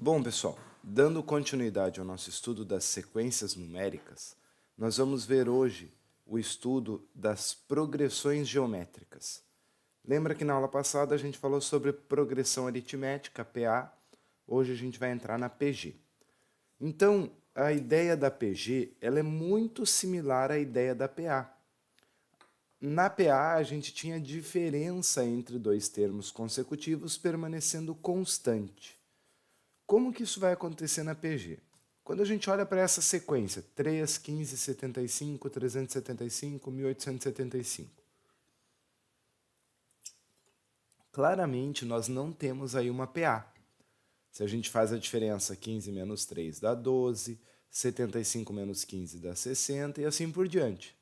Bom, pessoal, dando continuidade ao nosso estudo das sequências numéricas, nós vamos ver hoje o estudo das progressões geométricas. Lembra que na aula passada a gente falou sobre progressão aritmética, PA, hoje a gente vai entrar na PG. Então, a ideia da PG ela é muito similar à ideia da PA. Na PA, a gente tinha diferença entre dois termos consecutivos permanecendo constante. Como que isso vai acontecer na PG? Quando a gente olha para essa sequência, 3, 15, 75, 375, 1875, claramente nós não temos aí uma PA. Se a gente faz a diferença 15 menos 3 dá 12, 75 menos 15 dá 60 e assim por diante.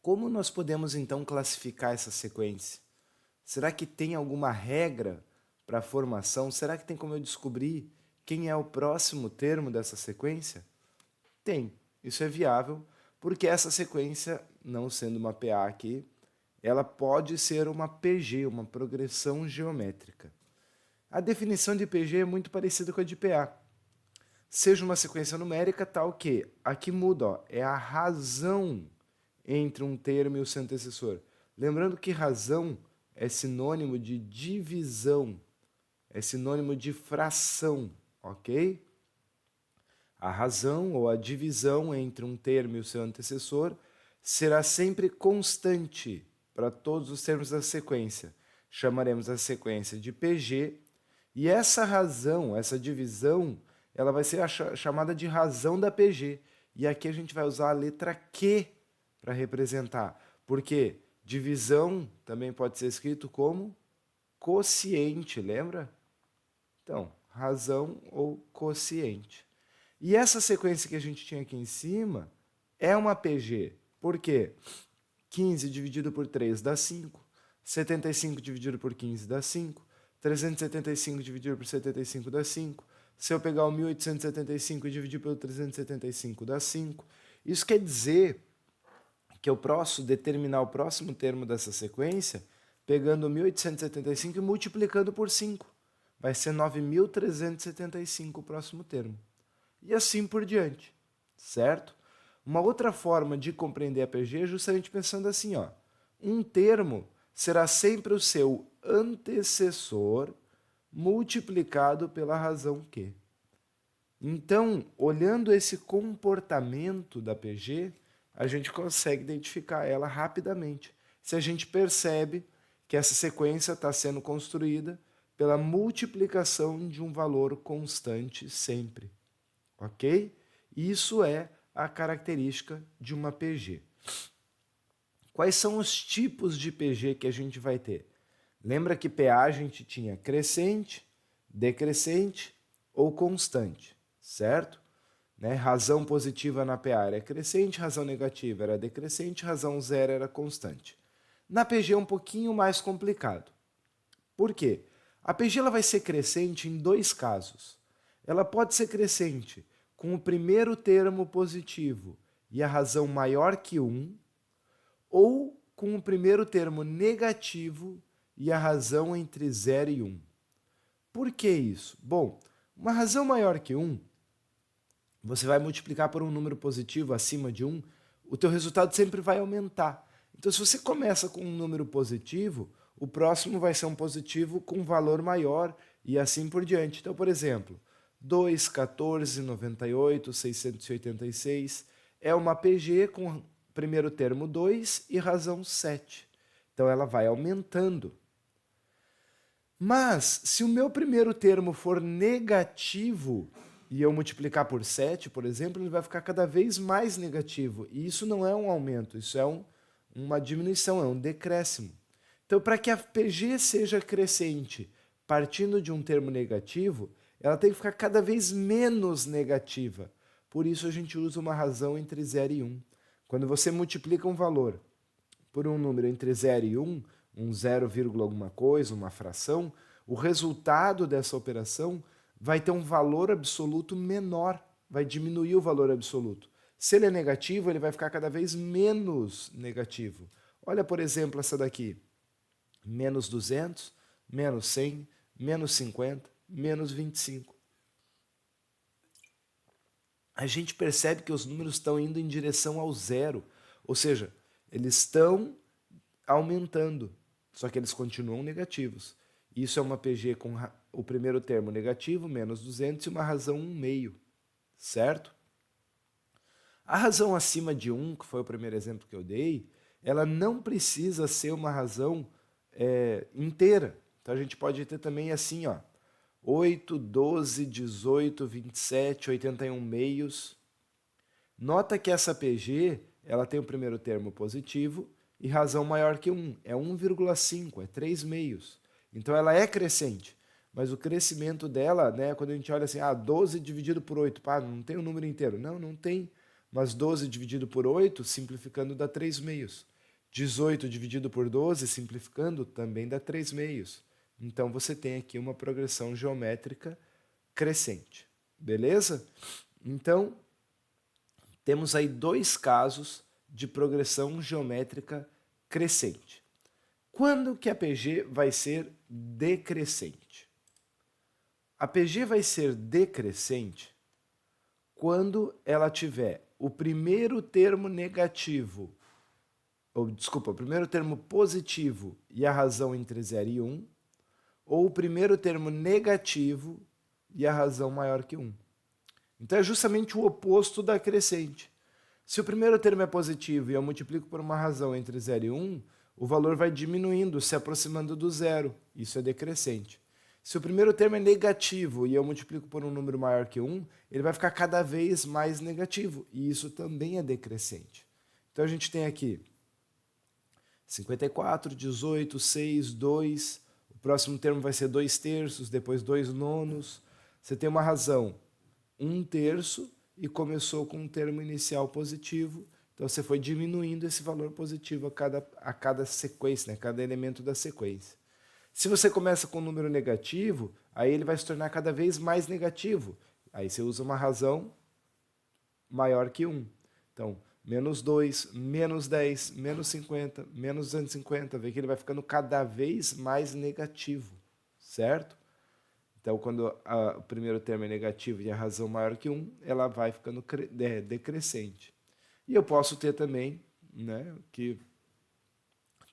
Como nós podemos então classificar essa sequência? Será que tem alguma regra para a formação? Será que tem como eu descobrir quem é o próximo termo dessa sequência? Tem. Isso é viável, porque essa sequência, não sendo uma PA aqui, ela pode ser uma PG, uma progressão geométrica. A definição de PG é muito parecida com a de PA. Seja uma sequência numérica tal que aqui muda, ó, é a razão entre um termo e o seu antecessor. Lembrando que razão é sinônimo de divisão, é sinônimo de fração, ok? A razão ou a divisão entre um termo e o seu antecessor será sempre constante para todos os termos da sequência. Chamaremos a sequência de PG e essa razão, essa divisão, ela vai ser chamada de razão da PG. E aqui a gente vai usar a letra Q para representar, porque divisão também pode ser escrito como quociente, lembra? Então, razão ou quociente. E essa sequência que a gente tinha aqui em cima é uma PG. Por quê? 15 dividido por 3 dá 5, 75 dividido por 15 dá 5, 375 dividido por 75 dá 5, se eu pegar o 1875 e dividir pelo 375 dá 5. Isso quer dizer que eu posso determinar o próximo termo dessa sequência pegando 1875 e multiplicando por 5. Vai ser 9.375 o próximo termo. E assim por diante, certo? Uma outra forma de compreender a PG é justamente pensando assim, ó. Um termo será sempre o seu antecessor multiplicado pela razão Q. Então, olhando esse comportamento da PG, a gente consegue identificar ela rapidamente. Se a gente percebe que essa sequência está sendo construída pela multiplicação de um valor constante sempre, ok? Isso é a característica de uma PG. Quais são os tipos de PG que a gente vai ter? Lembra que PA a gente tinha crescente, decrescente ou constante, certo? Razão positiva na PA era crescente, razão negativa era decrescente, razão zero era constante. Na PG é um pouquinho mais complicado. Por quê? A PG ela vai ser crescente em dois casos. Ela pode ser crescente com o primeiro termo positivo e a razão maior que 1, ou com o primeiro termo negativo e a razão entre 0 e 1. Por que isso? Bom, uma razão maior que 1, você vai multiplicar por um número positivo acima de 1, o teu resultado sempre vai aumentar. Então, se você começa com um número positivo, o próximo vai ser um positivo com valor maior e assim por diante. Então, por exemplo, 2, 14, 98, 686 é uma PG com primeiro termo 2 e razão 7. Então, ela vai aumentando. Mas, se o meu primeiro termo for negativo e eu multiplicar por 7, por exemplo, ele vai ficar cada vez mais negativo. E isso não é um aumento, isso é uma diminuição, é um decréscimo. Então, para que a PG seja crescente partindo de um termo negativo, ela tem que ficar cada vez menos negativa. Por isso a gente usa uma razão entre 0 e 1. Quando você multiplica um valor por um número entre 0 e 1, um 0, alguma coisa, uma fração, o resultado dessa operação vai ter um valor absoluto menor, vai diminuir o valor absoluto. Se ele é negativo, ele vai ficar cada vez menos negativo. Olha, por exemplo, essa daqui. Menos 200, menos 100, menos 50. menos 25. A gente percebe que os números estão indo em direção ao zero, ou seja, eles estão aumentando, só que eles continuam negativos. Isso é uma PG com o primeiro termo negativo, menos 200, e uma razão 1/2, certo? A razão acima de 1, que foi o primeiro exemplo que eu dei, ela não precisa ser uma razão inteira. Então a gente pode ter também assim, ó, 8, 12, 18, 27, 81 meios. Nota que essa PG, ela tem o primeiro termo positivo e razão maior que 1. É 1,5, é 3 meios. Então ela é crescente. Mas o crescimento dela, né, quando a gente olha assim, 12 dividido por 8, não tem um número inteiro. Não, não tem. Mas 12 dividido por 8, simplificando, dá 3 meios. 18 dividido por 12, simplificando, também dá 3 meios. Então você tem aqui uma progressão geométrica crescente. Beleza? Então, temos aí dois casos de progressão geométrica crescente. Quando que a PG vai ser decrescente? A PG vai ser decrescente quando ela tiver o primeiro termo negativo, o primeiro termo positivo e a razão entre 0 e 1, ou o primeiro termo negativo e a razão maior que 1. Então é justamente o oposto da crescente. Se o primeiro termo é positivo e eu multiplico por uma razão entre 0 e 1, o valor vai diminuindo, se aproximando do zero. Isso é decrescente. Se o primeiro termo é negativo e eu multiplico por um número maior que 1, ele vai ficar cada vez mais negativo. E isso também é decrescente. Então a gente tem aqui 54, 18, 6, 2. O próximo termo vai ser 2/3, depois 2/9. Você tem uma razão 1/3 e começou com um termo inicial positivo. Então você foi diminuindo esse valor positivo a cada sequência, né? Cada elemento da sequência. Se você começa com um número negativo, aí ele vai se tornar cada vez mais negativo. Aí você usa uma razão maior que 1. Então, menos 2, menos 10, menos 50, menos 250. Vê que ele vai ficando cada vez mais negativo, certo? Então, quando o primeiro termo é negativo e a razão maior que 1, ela vai ficando decrescente. E eu posso ter também, né, que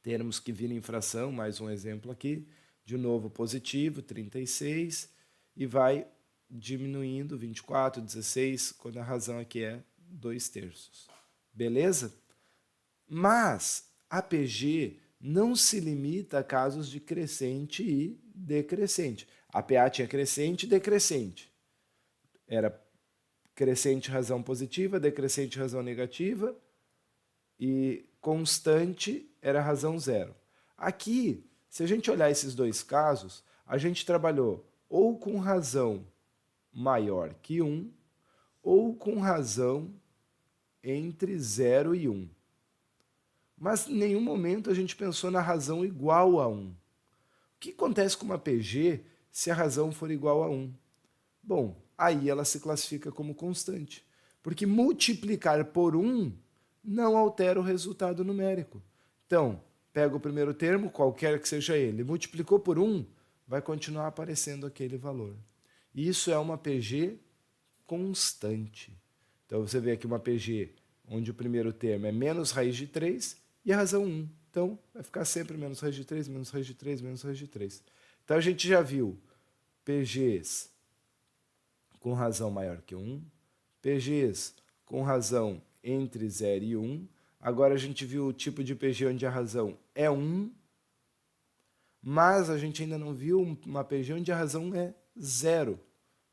termos que viram em fração, mais um exemplo aqui, de novo positivo, 36, e vai diminuindo, 24, 16, quando a razão aqui é 2/3. Beleza? Mas a PG não se limita a casos de crescente e decrescente. A PA tinha crescente e decrescente. Era crescente razão positiva, decrescente razão negativa e constante era razão 0. Aqui, se a gente olhar esses dois casos, a gente trabalhou ou com razão maior que 1 ou com razão entre 0 e 1. Mas em nenhum momento a gente pensou na razão igual a 1. O que acontece com uma PG se a razão for igual a 1? Bom, aí ela se classifica como constante, porque multiplicar por 1 não altera o resultado numérico. Então, pega o primeiro termo, qualquer que seja ele, multiplicou por 1, vai continuar aparecendo aquele valor. Isso é uma PG constante. Então, você vê aqui uma PG onde o primeiro termo é menos raiz de 3 e a razão 1. Então, vai ficar sempre menos raiz de 3, menos raiz de 3, menos raiz de 3. Então, a gente já viu PGs com razão maior que 1, PGs com razão entre 0 e 1. Agora a gente viu o tipo de PG onde a razão é 1, mas a gente ainda não viu uma PG onde a razão é 0.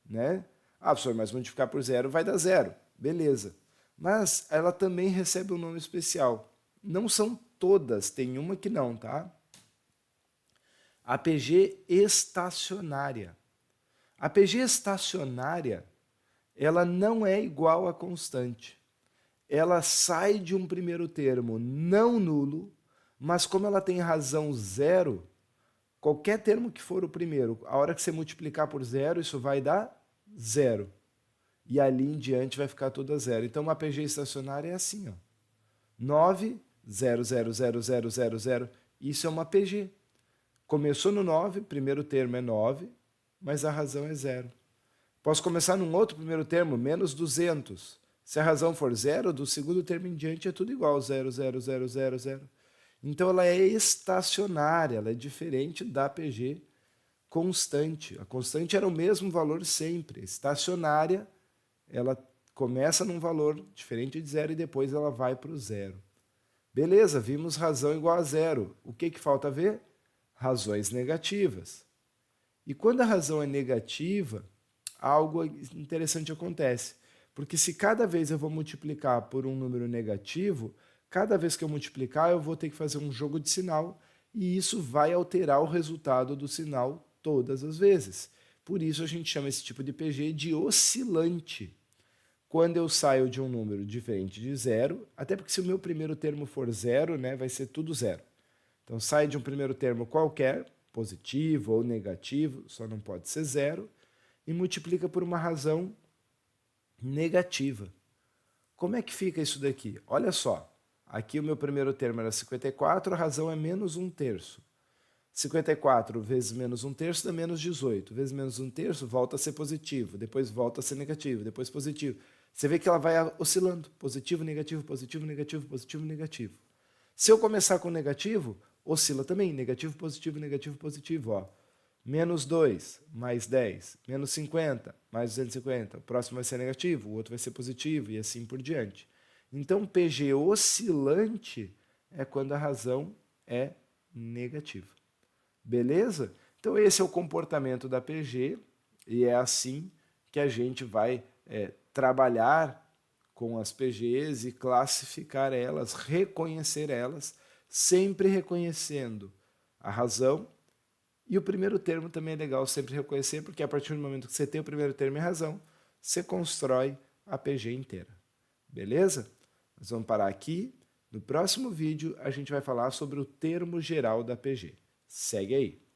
Né? Professor, mas multiplicar por 0 vai dar 0. Beleza. Mas ela também recebe um nome especial. Não são todas, tem uma que não, tá? A PG estacionária. A PG estacionária, ela não é igual à constante. Ela sai de um primeiro termo não nulo, mas como ela tem razão 0, qualquer termo que for o primeiro, a hora que você multiplicar por 0, isso vai dar 0. E ali em diante vai ficar tudo a 0. Então uma PG estacionária é assim, ó. 9, 0, 0, 0, 0, 0, 0. Isso é uma PG. Começou no 9, primeiro termo é 9, mas a razão é zero. Posso começar num outro primeiro termo, menos 200. Se a razão for zero, do segundo termo em diante é tudo igual, 0, 0, 0, 0, 0. Então ela é estacionária, ela é diferente da PG constante. A constante era o mesmo valor sempre. Estacionária, ela começa num valor diferente de zero e depois ela vai para o zero. Beleza, vimos razão igual a zero. O que falta ver? Razões negativas. E quando a razão é negativa, algo interessante acontece. Porque se cada vez eu vou multiplicar por um número negativo, cada vez que eu multiplicar eu vou ter que fazer um jogo de sinal e isso vai alterar o resultado do sinal todas as vezes. Por isso a gente chama esse tipo de PG de oscilante. Quando eu saio de um número diferente de zero, até porque se o meu primeiro termo for zero, né, vai ser tudo zero. Então sai de um primeiro termo qualquer, positivo ou negativo, só não pode ser zero, e multiplica por uma razão negativa. Como é que fica isso daqui? Olha só, aqui o meu primeiro termo era 54, a razão é menos 1/3. 54 vezes menos 1/3 dá menos 18. Vezes menos 1/3 volta a ser positivo, depois volta a ser negativo, depois positivo. Você vê que ela vai oscilando, positivo, negativo, positivo, negativo, positivo, negativo. Se eu começar com negativo, oscila também, negativo, positivo, positivo, ó. Menos 2, mais 10, menos 50, mais 250. O próximo vai ser negativo, o outro vai ser positivo e assim por diante. Então, PG oscilante é quando a razão é negativa. Beleza? Então, esse é o comportamento da PG e é assim que a gente vai trabalhar com as PGs e classificar elas, reconhecer elas, sempre reconhecendo a razão. E o primeiro termo também é legal sempre reconhecer, porque a partir do momento que você tem o primeiro termo e a razão, você constrói a PG inteira. Beleza? Nós vamos parar aqui. No próximo vídeo, a gente vai falar sobre o termo geral da PG. Segue aí!